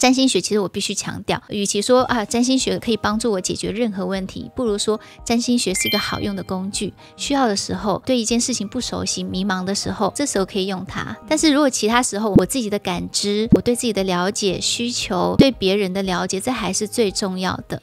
占星学其实我必须强调，与其说占星学可以帮助我解决任何问题，不如说占星学是一个好用的工具，需要的时候，对一件事情不熟悉迷茫的时候，这时候可以用它。但是如果其他时候我自己的感知，我对自己的了解需求，对别人的了解，这还是最重要的。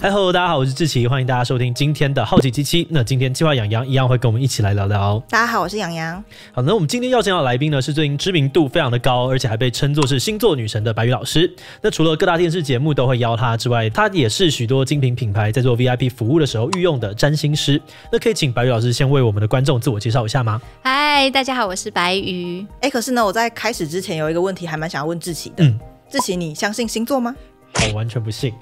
嗨，Hello， 大家好，我是志祺，欢迎大家收听今天的好奇机器。那今天计划洋洋一样会跟我们一起来聊聊。大家好，我是洋洋。好，那我们今天邀请到的来宾呢，是最近知名度非常的高，而且还被称作是星座女神的白宇老师。那除了各大电视节目都会邀她之外，她也是许多精品品牌在做 VIP 服务的时候御用的占星师。那可以请白宇老师先为我们的观众自我介绍一下吗？嗨，大家好，我是白宇。可是呢，我在开始之前有一个问题还蛮想要问志祺的。志祺，你相信星座吗？我完全不信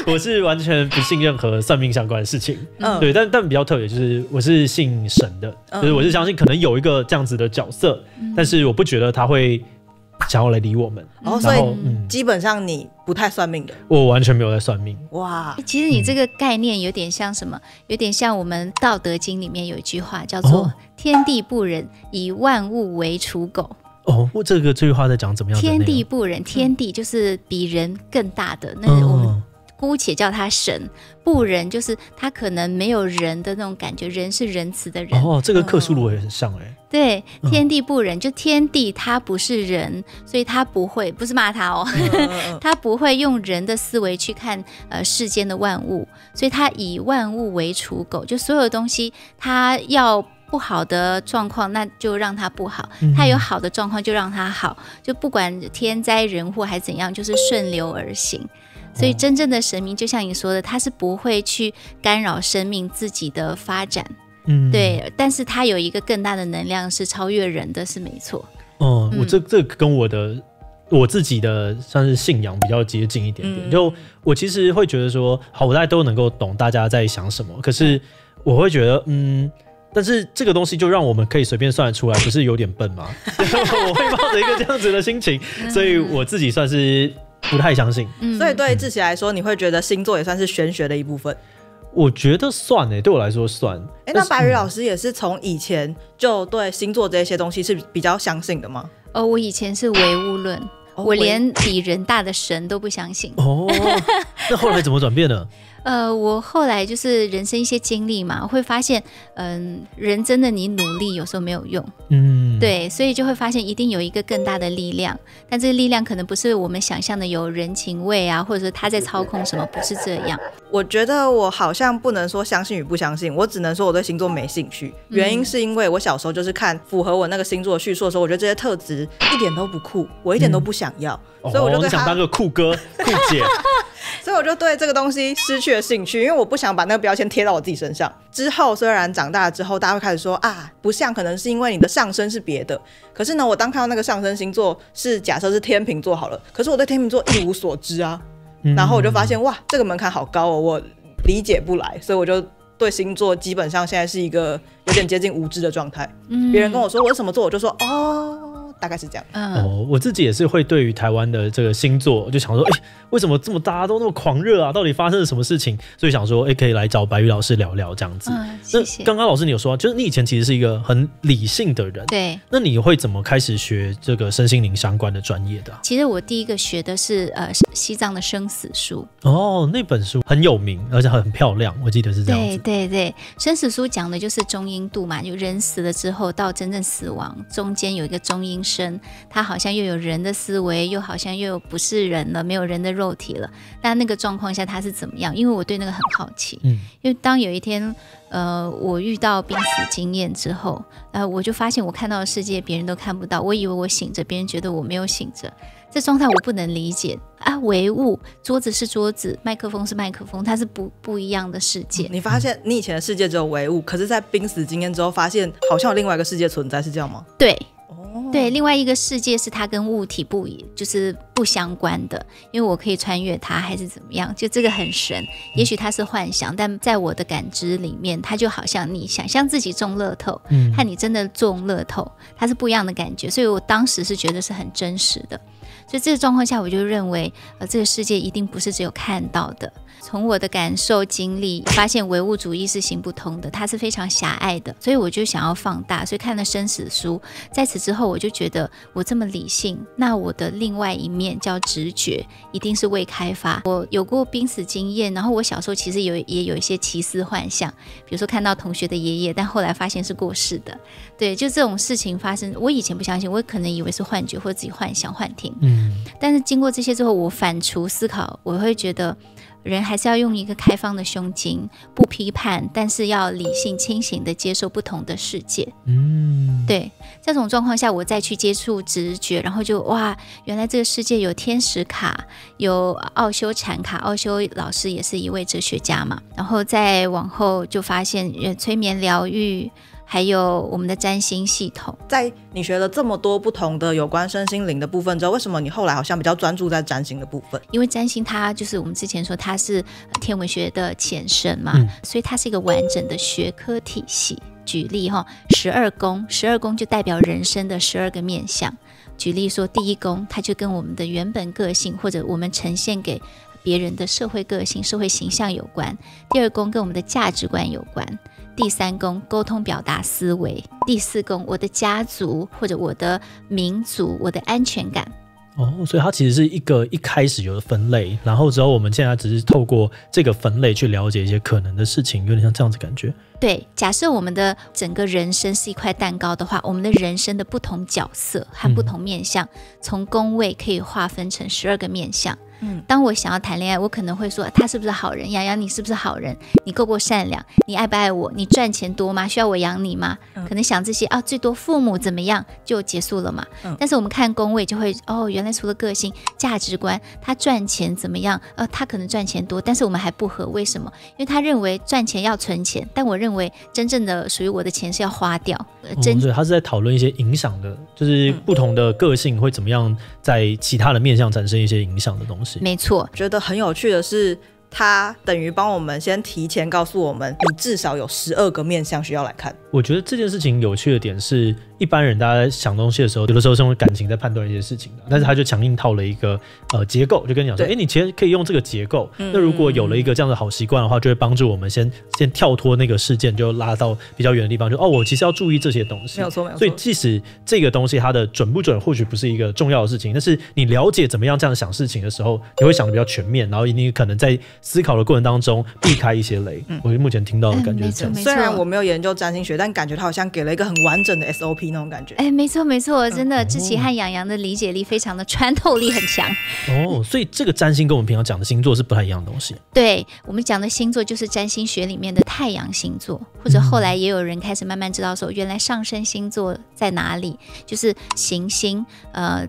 我是完全不信任何算命相关的事情。对，但比较特别就是我是信神的，就是我是相信可能有一个这样子的角色，但是我不觉得他会想要来理我们。所以基本上你不太算命的。我完全没有在算命。哇，其实你这个概念有点像什么？有点像我们《道德经》里面有一句话叫做天地不仁，以万物为刍狗。这句话在讲怎么样的内容？天地不仁，天地就是比人更大的，那我们姑且叫他神。不仁就是他可能没有人的那种感觉，人是仁慈的人。这个克苏鲁也很像对，天地不仁，就天地他不是人，所以他不是骂他他不会用人的思维去看世间的万物，所以他以万物为刍狗，就所有东西他要不好的状况那就让它不好，它有好的状况就让它好，就不管天灾人祸还怎样，就是顺流而行。所以真正的神明就像你说的，他是不会去干扰生命自己的发展。对，但是他有一个更大的能量是超越人的，是没错。我这跟我自己的算是信仰比较接近一点点。就我其实会觉得说，好，我大家都能够懂大家在想什么，可是我会觉得但是这个东西就让我们可以随便算得出来，不是有点笨吗？我会抱着一个这样子的心情，所以我自己算是不太相信。所以对志祺来说，你会觉得星座也算是玄学的一部分？我觉得算对我来说算。那白宇老师也是从以前就对星座这些东西是比较相信的吗？我以前是唯物论，我连比人大的神都不相信。那后来怎么转变呢？我后来就是人生一些经历嘛，我会发现人真的你努力有时候没有用。对，所以就会发现一定有一个更大的力量，但这个力量可能不是我们想象的有人情味啊，或者说他在操控什么，不是这样。我觉得我好像不能说相信与不相信，我只能说我对星座没兴趣。原因是因为我小时候就是看符合我那个星座叙述的时候，我觉得这些特质一点都不酷，我一点都不想要，所以我就对想当个酷哥酷姐所以我就对这个东西失去了兴趣，因为我不想把那个标签贴到我自己身上。之后虽然长大之后大家会开始说不像，可能是因为你的上升是别的，可是呢我当看到那个上升星座是假设是天秤座好了，可是我对天秤座一无所知啊。然后我就发现哇，这个门槛好高我理解不来，所以我就对星座基本上现在是一个有点接近无知的状态。别人跟我说我是什么座，我就说大概是这样。我自己也是会对于台湾的这个星座，我就想说，为什么这么大家都那么狂热啊？到底发生了什么事情？所以想说，可以来找白宇老师聊聊这样子。谢谢。那刚刚老师你有说，就是你以前其实是一个很理性的人，对。那你会怎么开始学这个身心灵相关的专业的？其实我第一个学的是西藏的生死书。那本书很有名，而且很漂亮，我记得是这样子。对，生死书讲的就是中阴度嘛，就人死了之后到真正死亡中间有一个中阴身，他好像又有人的思维，又好像又不是人了，没有人的肉体了。但那个状况下他是怎么样？因为我对那个很好奇。因为当有一天我遇到濒死经验之后，我就发现我看到的世界别人都看不到，我以为我醒着，别人觉得我没有醒着，这状态我不能理解唯物，桌子是桌子，麦克风是麦克风，它是不一样的世界。你发现你以前的世界只有唯物，可是在濒死经验之后发现好像有另外一个世界存在，是这样吗？对，另外一个世界是它跟物体就是不相关的，因为我可以穿越它还是怎么样，就这个很神。也许它是幻想，但在我的感知里面，它就好像你想象自己中乐透，和你真的中乐透，它是不一样的感觉。所以我当时是觉得是很真实的。所以这个状况下，我就认为这个世界一定不是只有看到的。从我的感受经历发现唯物主义是行不通的，它是非常狭隘的，所以我就想要放大，所以看了生死书。在此之后我就觉得我这么理性，那我的另外一面叫直觉一定是未开发。我有过濒死经验，然后我小时候其实也有一些奇思幻想，比如说看到同学的爷爷，但后来发现是过世的。对，就这种事情发生，我以前不相信，我可能以为是幻觉或者自己幻想幻听。但是经过这些之后，我反刍思考，我会觉得人还是要用一个开放的胸襟，不批判，但是要理性清醒的接受不同的世界。对，这种状况下我再去接触直觉，然后就哇，原来这个世界有天使卡，有奥修禅卡，奥修老师也是一位哲学家嘛，然后再往后就发现催眠疗愈，还有我们的占星系统。在你学了这么多不同的有关身心灵的部分之后，为什么你后来好像比较专注在占星的部分？因为占星它就是我们之前说它是天文学的前身嘛，所以它是一个完整的学科体系。举例12宫，12宫就代表人生的12个面向。举例说第一宫，它就跟我们的原本个性或者我们呈现给别人的社会个性、社会形象有关。第二宫跟我们的价值观有关。第三宫沟通表达思维。第四宫我的家族或者我的民族，我的安全感。所以它其实是一个一开始有的分类，然后之后我们现在只是透过这个分类去了解一些可能的事情，有点像这样子感觉。对，假设我们的整个人生是一块蛋糕的话，我们的人生的不同角色和不同面向，从宫位可以划分成12个面向。当我想要谈恋爱，我可能会说他是不是好人，洋洋你是不是好人，你够不够善良，你爱不爱我，你赚钱多吗，需要我养你吗？可能想这些最多父母怎么样就结束了嘛。但是我们看宫位就会原来除了个性价值观，他赚钱怎么样，他可能赚钱多，但是我们还不合，为什么？因为他认为赚钱要存钱，但我认为真正的属于我的钱是要花掉。所以他是在讨论一些影响的，就是不同的个性会怎么样在其他的面向产生一些影响的东西。没错，觉得很有趣的是，他等于帮我们先提前告诉我们，你至少有12个面向需要来看。我觉得这件事情有趣的点是，一般人大家在想东西的时候，有的时候是用感情在判断一些事情的，但是他就强硬套了一个结构，就跟你讲说，你其实可以用这个结构。那如果有了一个这样的好习惯的话，就会帮助我们先跳脱那个事件，就拉到比较远的地方，就我其实要注意这些东西。没有错，没有错。所以即使这个东西它的准不准，或许不是一个重要的事情，但是你了解怎么样这样想事情的时候，你会想得比较全面，然后你可能在思考的过程当中避开一些雷。我目前听到的感觉是这样。虽然我没有研究占星学，但感觉他好像给了一个很完整的 SOP 那种感觉。没错没错，真的志祺和洋洋的理解力非常的穿透力很强。所以这个占星跟我们平常讲的星座是不太一样的东西。对，我们讲的星座就是占星学里面的太阳星座，或者后来也有人开始慢慢知道说，原来上升星座在哪里，就是行星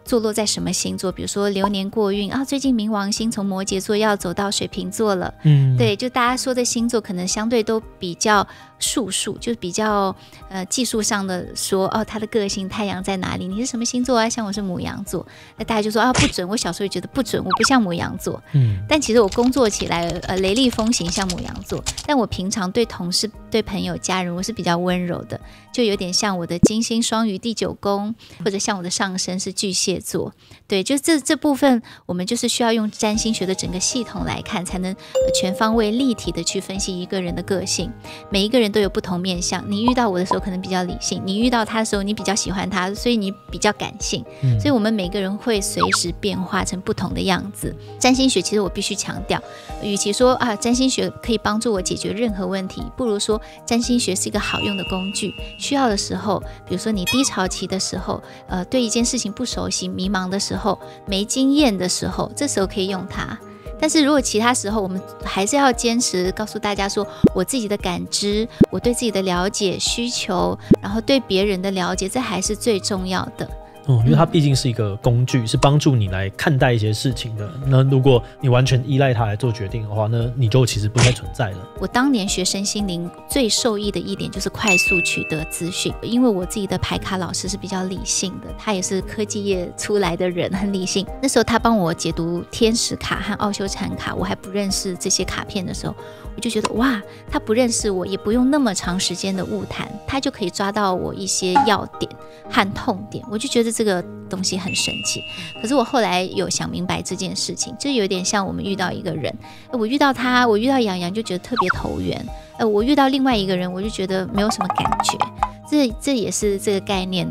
坐落在什么星座。比如说流年过运最近冥王星从摩羯座要走到水瓶座了。对，就大家说的星座可能相对都比较术数，就是比较技术上的说他的个性太阳在哪里，你是什么星座啊？像我是牡羊座，那大家就说不准。我小时候也觉得不准，我不像牡羊座。但其实我工作起来雷厉风行像牡羊座，但我平常对同事、对朋友、家人我是比较温柔的，就有点像我的金星双鱼第9宫，或者像我的上升是巨蟹座。对，就这部分我们就是需要用占星学的整个系统来看，才能全方位立体的去分析一个人的个性。每一个人都有不同面向，你遇到我的时候可能比较理性，你遇到他的时候你比较喜欢他，所以你比较感性。所以我们每个人会随时变化成不同的样子。占星学其实我必须强调，与其说占星学可以帮助我解决任何问题，不如说占星学是一个好用的工具。需要的时候，比如说你低潮期的时候，对一件事情不熟悉、迷茫的时候、没经验的时候，这时候可以用它。但是如果其他时候，我们还是要坚持告诉大家说，我自己的感知，我对自己的了解、需求，然后对别人的了解，这还是最重要的。因为它毕竟是一个工具，是帮助你来看待一些事情的。那如果你完全依赖它来做决定的话，那你就其实不太存在了。我当年学身心灵最受益的一点就是快速取得资讯，因为我自己的牌卡老师是比较理性的，他也是科技业出来的人，很理性。那时候他帮我解读天使卡和奥修禅卡，我还不认识这些卡片的时候，我就觉得哇，他不认识我，也不用那么长时间的晤谈，他就可以抓到我一些要点和痛点，我就觉得这个东西很神奇。可是我后来有想明白这件事情，就有点像我们遇到一个人，我遇到他，我遇到洋洋就觉得特别投缘，我遇到另外一个人我就觉得没有什么感觉。这也是这个概念。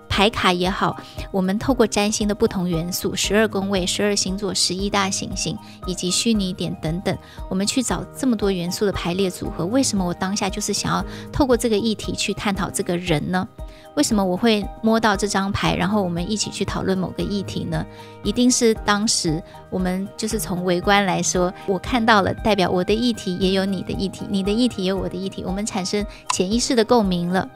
牌卡也好，我们透过占星的不同元素，12宫位、12星座、11大行星以及虚拟点等等，我们去找这么多元素的排列组合。为什么我当下就是想要透过这个议题去探讨这个人呢？为什么我会摸到这张牌，然后我们一起去讨论某个议题呢？一定是当时我们就是从微观来说，我看到了，代表我的议题也有你的议题，你的议题也有我的议题，我们产生潜意识的共鸣了。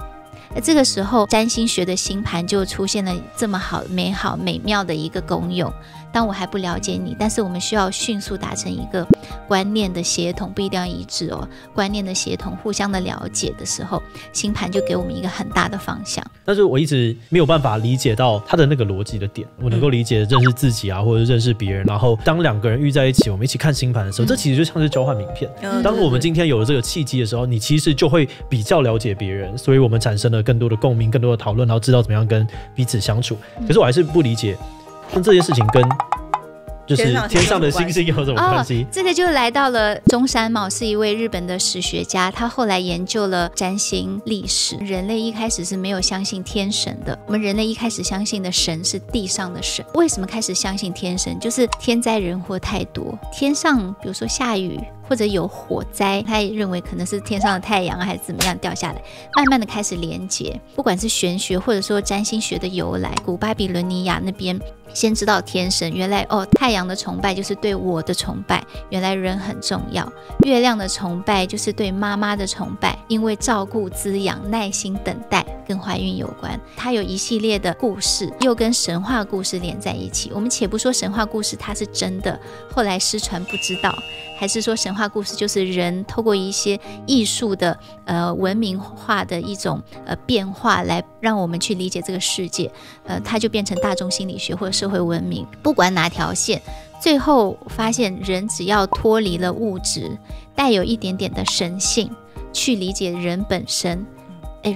这个时候占星学的星盘就出现了这么好、美好、美妙的一个功用。当我还不了解你，但是我们需要迅速达成一个观念的协同，不一定要一致哦，观念的协同，互相的了解的时候，星盘就给我们一个很大的方向。但是我一直没有办法理解到他的那个逻辑的点，我能够理解认识自己啊，或者认识别人，然后当两个人遇在一起，我们一起看星盘的时候，这其实就像是交换名片。当我们今天有了这个契机的时候，你其实就会比较了解别人，所以我们产生了更多的共鸣，更多的讨论，然后知道怎么样跟彼此相处。可是我还是不理解，那这件事情跟就是天上的星星有什么关系？这个就来到了中山茂，是一位日本的史学家，他后来研究了占星历史。人类一开始是没有相信天神的，我们人类一开始相信的神是地上的神。为什么开始相信天神？就是天灾人祸太多，天上比如说下雨或者有火灾，他也认为可能是天上的太阳还是怎么样掉下来，慢慢的开始连结。不管是玄学或者说占星学的由来，古巴比伦尼亚那边先知道天神，原来太阳的崇拜就是对我的崇拜，原来人很重要。月亮的崇拜就是对妈妈的崇拜，因为照顾滋养耐心等待跟怀孕有关。它有一系列的故事，又跟神话故事连在一起。我们且不说神话故事它是真的，后来失传不知道，还是说神话故事就是人透过一些艺术的文明化的一种变化来让我们去理解这个世界，它就变成大众心理学或者社会文明。不管哪条线，最后发现人只要脱离了物质，带有一点点的神性去理解人本身，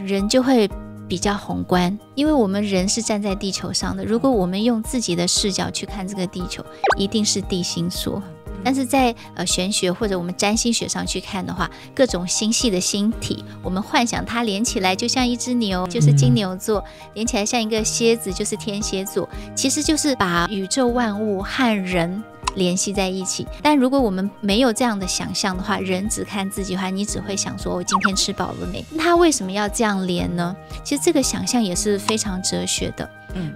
人就会比较宏观。因为我们人是站在地球上的，如果我们用自己的视角去看这个地球，一定是地心说。但是在玄学或者我们占星学上去看的话，各种星系的星体，我们幻想它连起来就像一只牛，就是金牛座，连起来像一个蝎子，就是天蝎座，其实就是把宇宙万物和人联系在一起。但如果我们没有这样的想象的话，人只看自己的话，你只会想说我今天吃饱了没？他为什么要这样连呢？其实这个想象也是非常哲学的。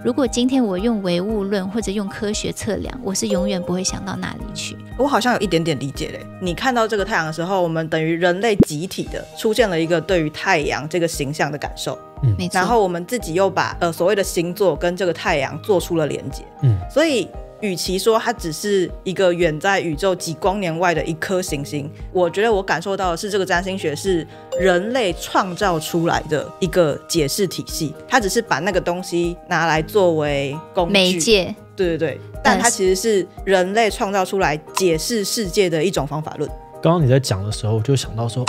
如果今天我用唯物论或者用科学测量，我是永远不会想到哪里去。我好像有一点点理解嘞。你看到这个太阳的时候，我们等于人类集体的出现了一个对于太阳这个形象的感受，没错。然后我们自己又把所谓的星座跟这个太阳做出了连结，所以与其说它只是一个远在宇宙几光年外的一颗行星，我觉得我感受到的是这个占星学是人类创造出来的一个解释体系，它只是把那个东西拿来作为工具媒介，对，但它其实是人类创造出来解释世界的一种方法论。刚刚你在讲的时候，我就想到说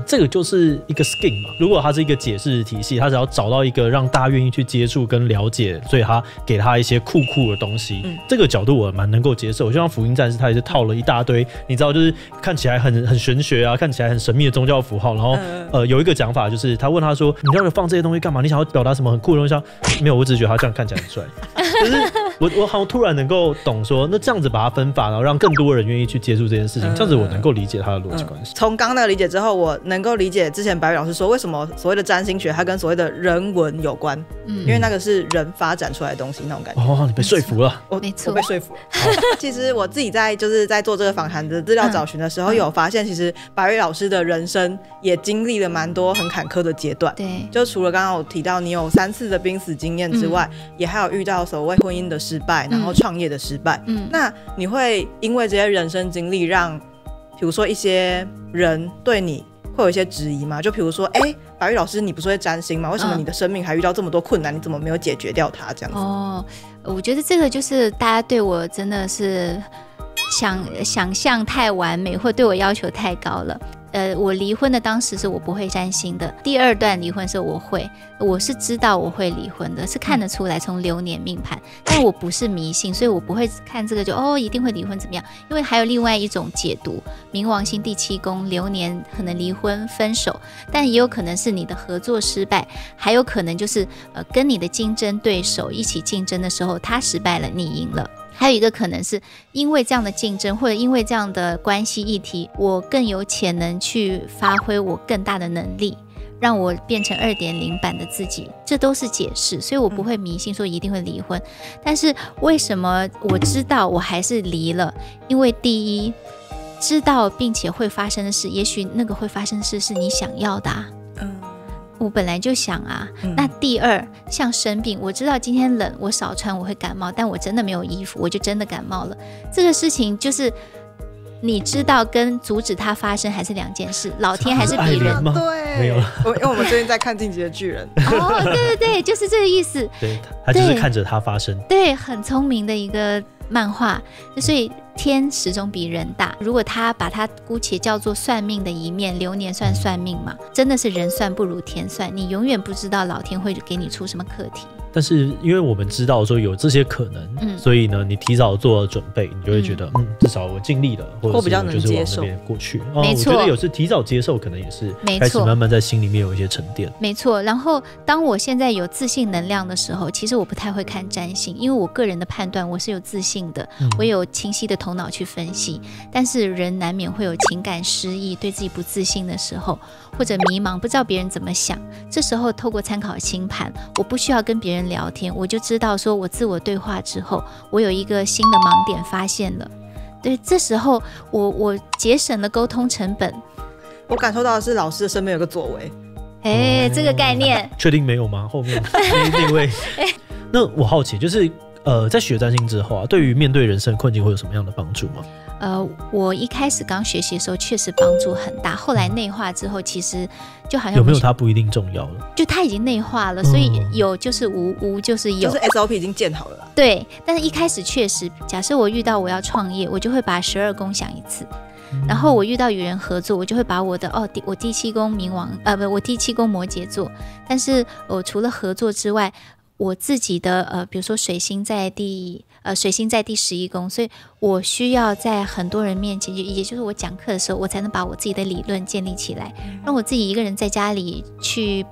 这个就是一个 scheme 嘛。如果它是一个解释体系，它只要找到一个让大家愿意去接触跟了解，所以它给他一些酷的东西，这个角度我蛮能够接受。就像福音战士，他也是套了一大堆，你知道，就是看起来很玄学啊，看起来很神秘的宗教符号。然后有一个讲法就是，他问他说：“你要放这些东西干嘛？你想要表达什么很酷的东西？”没有，我只是觉得他这样看起来很帅。可是我好像突然能够懂说，那这样子把它分法，然后让更多人愿意去接触这件事情，这样子我能够理解它的逻辑关系。从刚刚那个理解之后，我能够理解之前白宇老师说为什么所谓的占星学它跟所谓的人文有关，因为那个是人发展出来的东西那种感觉。你被说服了。我被说服了。其实我自己在做这个访谈的资料找寻的时候，有发现其实白宇老师的人生也经历了蛮多很坎坷的阶段。对，就除了刚刚我提到你有3次的濒死经验之外，也还有遇到所谓婚姻的失败，然后创业的失败。那你会因为这些人生经历让比如说一些人对你会有一些质疑吗？就比如说白宇老师你不是会占星吗？为什么你的生命还遇到这么多困难，你怎么没有解决掉它这样子？我觉得这个就是大家对我真的是想象太完美，或对我要求太高了。我离婚的当时是我不会占星的，第2段离婚的时候我是知道我会离婚的，是看得出来从流年命盘，但我不是迷信，所以我不会看这个就一定会离婚怎么样，因为还有另外一种解读，冥王星第7宫流年可能离婚分手，但也有可能是你的合作失败，还有可能就是跟你的竞争对手一起竞争的时候他失败了你赢了，还有一个可能是因为这样的竞争或者因为这样的关系议题，我更有潜能去发挥我更大的能力，让我变成2.0版的自己，这都是解释，所以我不会迷信说一定会离婚。但是为什么我知道我还是离了？因为第一，知道并且会发生的事，也许那个会发生的事是你想要的啊。我本来就想啊。那第二，像生病，我知道今天冷，我少穿我会感冒，但我真的没有衣服，我就真的感冒了。这个事情就是你知道跟阻止它发生还是2件事，老天还是别人吗？对，没有了。因为我们最近在看《进击的巨人》对对对，就是这个意思。对，他就是看着它发生。对，很聪明的一个漫画，所以天始终比人大。如果他把它姑且叫做算命的一面，流年算命嘛，真的是人算不如天算，你永远不知道老天会给你出什么课题。但是因为我们知道说有这些可能，所以呢，你提早做了准备，你就会觉得，至少我尽力了，或者是我就是往那边过去。没错，我觉得有时提早接受，可能也是开始慢慢在心里面有一些沉淀。没错。然后当我现在有自信能量的时候，其实我不太会看占星，因为我个人的判断我是有自信的，我有清晰的头脑去分析。但是人难免会有情感失意，对自己不自信的时候，或者迷茫，不知道别人怎么想。这时候透过参考星盘，我不需要跟别人聊天，我就知道说我自我对话之后，我有一个新的盲点发现了。对，这时候我节省了沟通成本。我感受到的是老师的身边有个左为，这个概念确定没有吗？后面那位那我好奇就是在学占星之后啊，对于面对人生困境会有什么样的帮助吗？我一开始刚学习的时候确实帮助很大，后来内化之后，其实就好像有没有它不一定重要了，就它已经内化了，所以有就是无，无就是有，就是 SOP 已经建好了啦。对，但是一开始确实，假设我遇到我要创业，我就会把12宫想一次。然后我遇到与人合作，我就会把我的我第7宫冥王我第7宫摩羯座，但是我除了合作之外，我自己的比如说水星在第11宫，所以我需要在很多人面前，也就是我讲课的时候，我才能把我自己的理论建立起来，让我自己一个人在家里去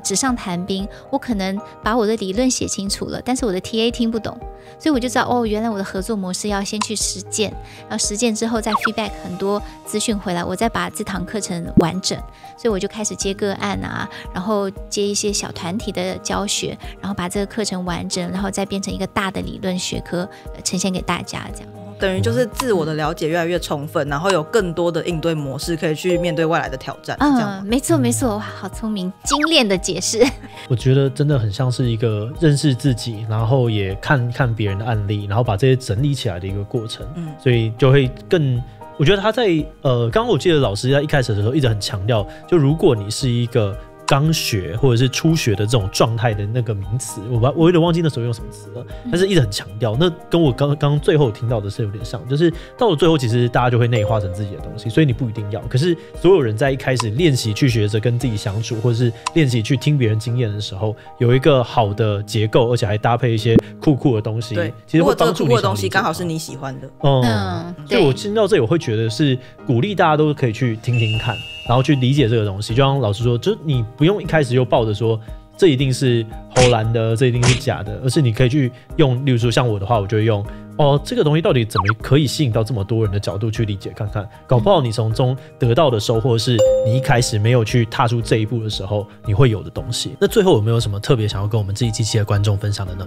纸上谈兵。我可能把我的理论写清楚了，但是我的 TA 听不懂，所以我就知道原来我的合作模式要先去实践，然后实践之后再 feedback 很多资讯回来，我再把这堂课程完整。所以我就开始接个案啊，然后接一些小团体的教学，然后把这个课程完整，然后再变成一个大的理论学科呈现给大家，这样。等于就是自我的了解越来越充分，然后有更多的应对模式可以去面对未来的挑战。没错没错，哇，好聪明，精炼的解释。我觉得真的很像是一个认识自己，然后也看看别人的案例，然后把这些整理起来的一个过程。所以就会更。我觉得他在刚刚我记得老师在一开始的时候一直很强调，就如果你是一个刚学或者是初学的这种状态的那个名词，我有点忘记那时候用什么词了，但是一直很强调。那跟我刚刚最后听到的是有点像，就是到了最后其实大家就会内化成自己的东西，所以你不一定要。可是所有人在一开始练习去学着跟自己相处，或者是练习去听别人经验的时候，有一个好的结构，而且还搭配一些酷酷的东西，对，其实会帮助你。如果这个酷的东西刚好是你喜欢的，所以我听到这里我会觉得是鼓励大家都可以去听听看，然后去理解这个东西。就像老师说，就你不用一开始就抱着说这一定是齁蓝的，这一定是假的，而是你可以去用，例如说像我的话，我就会用这个东西到底怎么可以吸引到这么多人的角度去理解看看，搞不好你从中得到的收获是你一开始没有去踏出这一步的时候你会有的东西。那最后有没有什么特别想要跟我们这一期的观众分享的呢？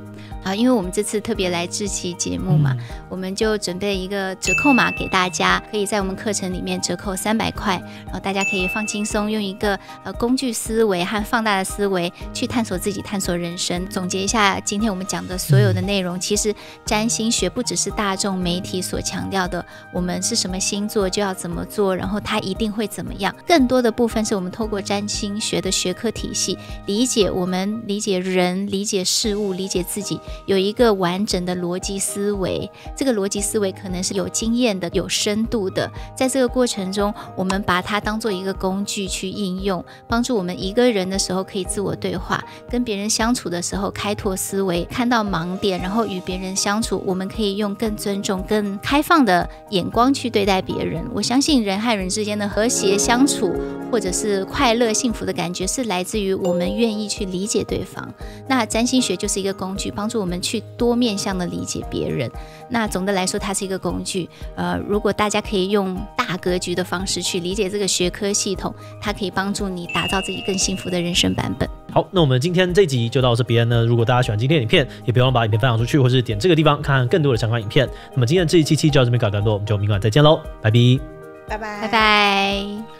因为我们这次特别来这期节目嘛，我们就准备一个折扣码给大家，可以在我们课程里面折扣300块，然后大家可以放轻松，用一个工具思维和放大的思维去探索自己，探索人生。总结一下今天我们讲的所有的内容，其实占星学不不只是大众媒体所强调的我们是什么星座就要怎么做，然后它一定会怎么样，更多的部分是我们透过占星学的学科体系理解我们，理解人，理解事物，理解自己，有一个完整的逻辑思维。这个逻辑思维可能是有经验的，有深度的，在这个过程中我们把它当做一个工具去应用，帮助我们一个人的时候可以自我对话，跟别人相处的时候开拓思维，看到盲点，然后与别人相处我们可以用更尊重更开放的眼光去对待别人。我相信人和人之间的和谐相处或者是快乐幸福的感觉是来自于我们愿意去理解对方。那占星学就是一个工具，帮助我们去多面向的理解别人。那总的来说它是一个工具，如果大家可以用大格局的方式去理解这个学科系统，它可以帮助你打造自己更幸福的人生版本。好，那我们今天这集就到这边呢。如果大家喜欢今天的影片，也不要忘了把影片分享出去，或是点这个地方看看更多的相关影片。那么今天的这一期就到这边告一段落，我们就明晚再见喽，拜拜，拜拜，拜拜。